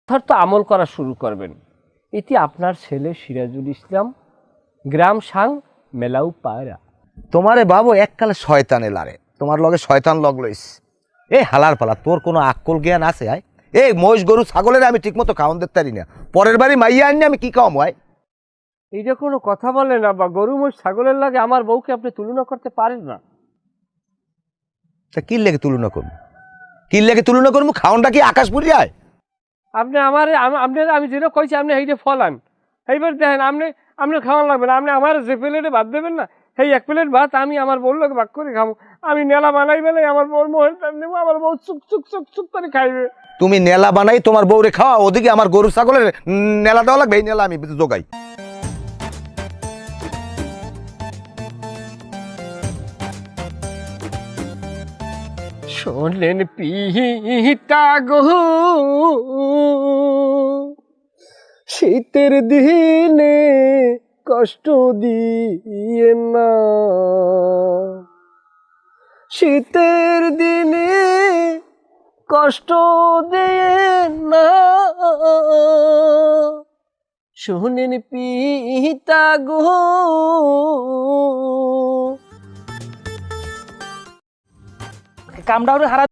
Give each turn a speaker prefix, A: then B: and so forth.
A: যথার্থ আমল করা শুরু করবেন। এটি আপনার ছেলে সিরাজুল ইসলাম, গ্রাম সাং মেলাউ পায়রা।
B: তোমারে বাবু এককালে শয়তানে লারে, তোমার লগে শয়তান লগ লইস। এ হালার পালা, তোর কোনো আক্কল জ্ঞান আছে? আয় এই মহিষ গরু ছাগলের আমি ঠিক মতো খাওয়ান দিতে পারি না, পরের বাড়ি মাইয়া আনি আমি কি খাওয়াম? হয়
A: এইটা কোনো কথা বলে না বা গরু মোষ ছাগলের লাগে আমার বউকে আপনি তুলনা করতে পারেন না।
B: তা কি লেগে তুলনা করবো? কি লেগে তুলনা করবো? খাওয়ানটা কি আকাশ পুরি যায়?
A: আপনি আমার আমি যেটা কইছি আপনি এইটা ফলান। এইবার দেখেন আপনি খাওয়ান লাগবে না। আপনি আমার যে প্লেটে ভাত দেবেন না, সেই এক প্লেট ভাত আমি আমার বউর লোক ভাগ করে খাবো। আমি নেলা বানাই বেলাই আমার বউর মোহের টান দেবো, আমার বউ চুক চুক চুক চুক করে খাইবে।
B: তুমি নেলা বানাই তোমার বউরে খাওয়া, ওদিকে আমার গরু ছাগলের নেলা দেওয়া লাগবে, এই নেলা আমি জোগাই।
A: শোনেন পিতা গো, শীতের দিনে কষ্ট দিয়ে না, শীতের দিনে কষ্ট দিয়ে না, শোনেন পিতা গো।
C: কামডাউরে হারা